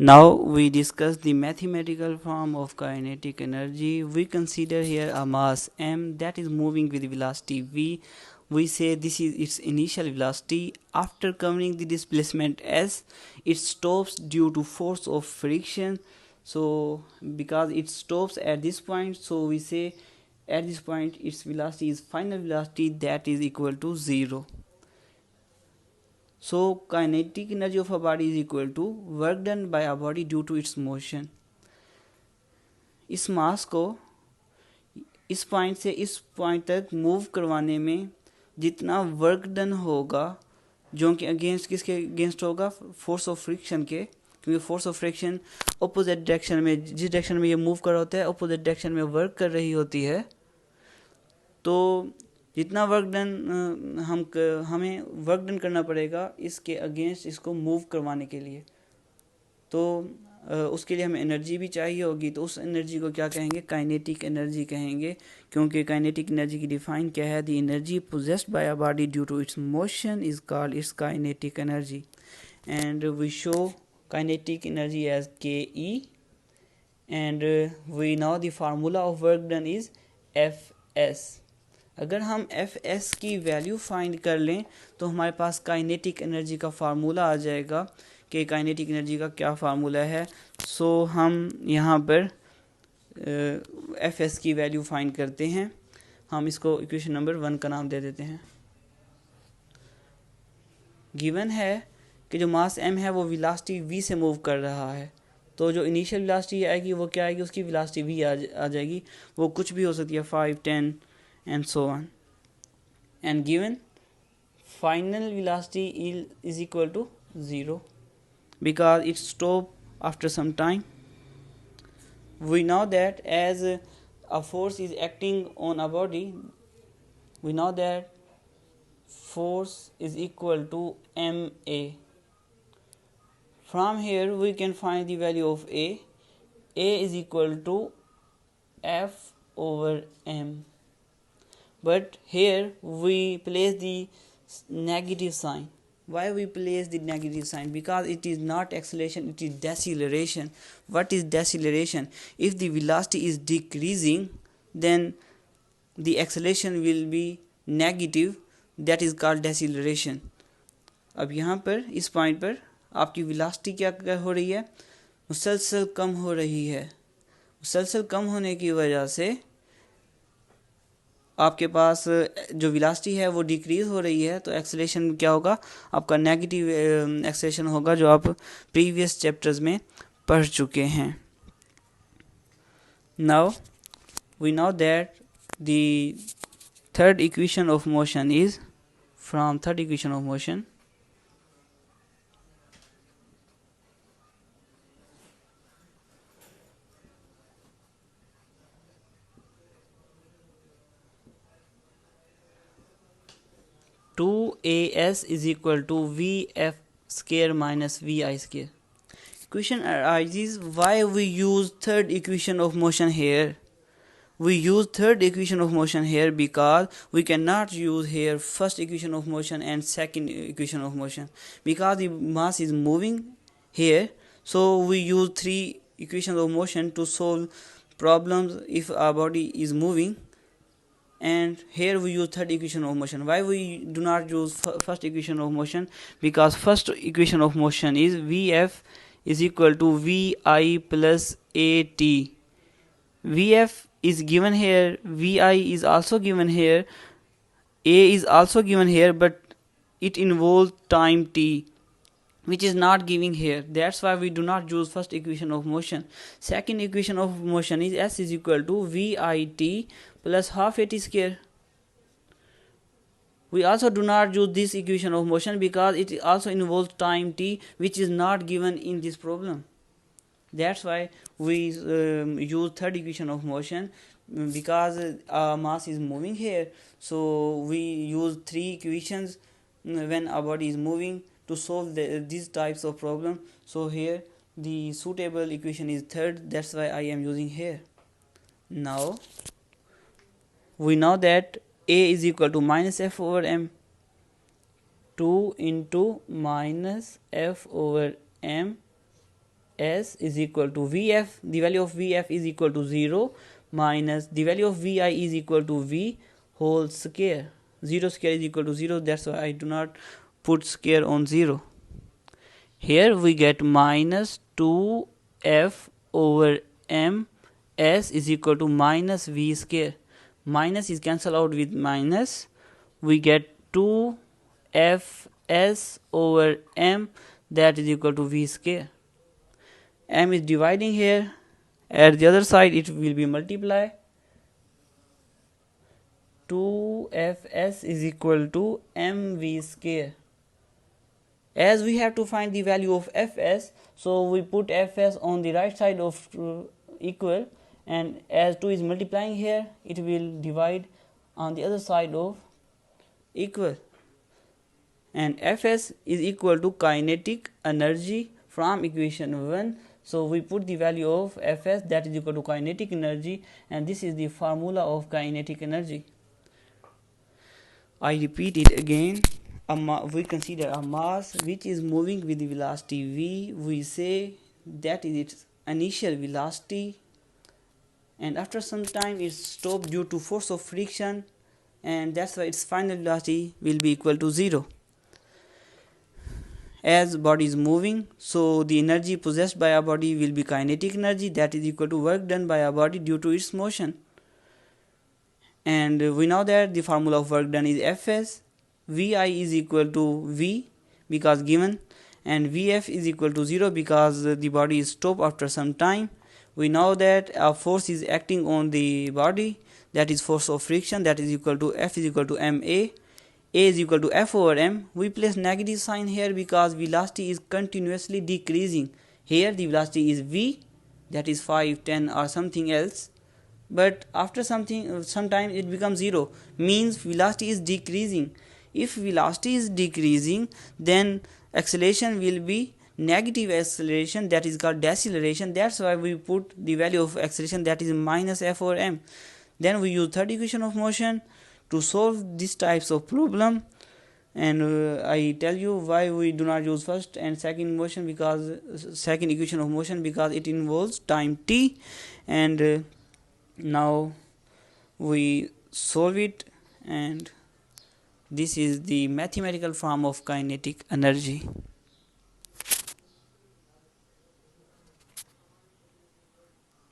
Now we discuss the mathematical form of kinetic energy. We consider here a mass m that is moving with velocity v. We say this is its initial velocity. After covering the displacement s, it stops due to force of friction. So because it stops at this point, so we say at this point its velocity is final velocity, that is equal to 0. So kinetic energy of a body is equal to work done by a body due to its motion. इस मास को इस point से इस point तक move करवाने में जितना work done होगा, जो कि अगेंस्ट किसके अगेंस्ट होगा, फोर्स ऑफ फ्रिक्शन के, क्योंकि force of friction opposite direction में, जिस डायरेक्शन में ये मूव कर रहा होता है अपोजिट डायरेक्शन में वर्क कर रही होती है, तो जितना वर्क डन हमें वर्क डन करना पड़ेगा इसके अगेंस्ट इसको मूव करवाने के लिए, तो उसके लिए हमें एनर्जी भी चाहिए होगी। तो उस एनर्जी को क्या कहेंगे, काइनेटिक एनर्जी कहेंगे, क्योंकि काइनेटिक एनर्जी की डिफाइन क्या है, the energy possessed by a body due to its motion is called its kinetic energy, and we show kinetic energy as K E, and we know the formula of work done is F S. अगर हम F S की value find कर लें तो हमारे पास kinetic energy का formula आ जाएगा कि काइनेटिक एनर्जी का क्या फार्मूला है। सो हम यहाँ पर एफ एस की वैल्यू फाइंड करते हैं। हम इसको इक्वेशन नंबर 1 का नाम दे देते हैं। गिवन है कि जो मास m है वो वेलोसिटी v से मूव कर रहा है, तो जो इनिशियल वेलोसिटी आएगी वो क्या आएगी, उसकी वेलोसिटी v आ जाएगी। वो कुछ भी हो सकती है, 5, 10 and so on, and given final velocity is equal to 0 because it stopped after some time. We know that as a force is acting on a body, we know that force is equal to ma. From here we can find the value of a is equal to f over m, but here we place the negative sign. Why we place the negative sign? Because it is not acceleration, it is deceleration. What is deceleration? If the velocity is decreasing, then the acceleration will be negative, that is called deceleration. अब यहाँ पर इस point पर आपकी velocity क्या हो रही है, मुसलसल कम हो रही है। मुसलसल कम होने की वजह से आपके पास जो वेलोसिटी है वो डिक्रीज हो रही है, तो एक्सेलरेशन क्या होगा, आपका नेगेटिव एक्सेलरेशन होगा, जो आप प्रीवियस चैप्टर्स में पढ़ चुके हैं। Now we know that the third equation of motion is from third equation of motion two a s is equal to v f square minus v i square. Question arises why we use third equation of motion here. We use third equation of motion here because we cannot use here first equation of motion and second equation of motion, because the mass is moving here, so we use three equations of motion to solve problems if our body is moving, and here we use third equation of motion. Why we do not use first equation of motion? Because first equation of motion is Vf is equal to Vi plus At. Vf is given here, Vi is also given here, A is also given here, but it involves time t, which is not given here. That's why we do not use first equation of motion. Second equation of motion is S is equal to Vit plus half At square. We also do not use this equation of motion because it also involves time t, which is not given in this problem. That's why we use third equation of motion, because mass is moving here, so we use three equations when our body is moving to solve these types of problem. So here the suitable equation is third, that's why I am using here. Now we know that A is equal to minus F over M. 2 into minus F over M S is equal to Vf, the value of Vf is equal to 0 minus the value of Vi is equal to V whole square. 0 square is equal to 0, that's why I do not put square on 0. Here we get minus 2f over m s is equal to minus V square. Minus is cancelled out with minus. We get 2f s over m, that is equal to V square. M is dividing here, at the other side it will be multiply. 2fs is equal to mv square. As we have to find the value of fs, so we put fs on the right side of equal, and as 2 is multiplying here, it will divide on the other side of equal, and fs is equal to kinetic energy from equation 1. So we put the value of fs, that is equal to kinetic energy, and this is the formula of kinetic energy. I repeat it again. We consider a mass which is moving with the velocity v. We say that is its initial velocity, and after some time it stops due to force of friction, and that's why its final velocity will be equal to 0. As body is moving, so the energy possessed by a body will be kinetic energy, that is equal to work done by a body due to its motion. And we know that the formula of work done is Fs. Vi is equal to V because given, and Vf is equal to 0 because the body is stopped after some time. We know that a force is acting on the body, that is force of friction, that is equal to F is equal to ma. A is equal to F over m. We place negative sign here because velocity is continuously decreasing. Here the velocity is V, that is 5, 10 or something else, but after some time it becomes 0, means velocity is decreasing. If velocity is decreasing, then acceleration will be negative acceleration, that is called deceleration. That's why we put the value of acceleration, that is minus F over m. Then we use third equation of motion to solve these types of problem, and I tell you why we do not use first and second motion, because second equation of motion, because it involves time t, and now we solve it, and this is the mathematical form of kinetic energy.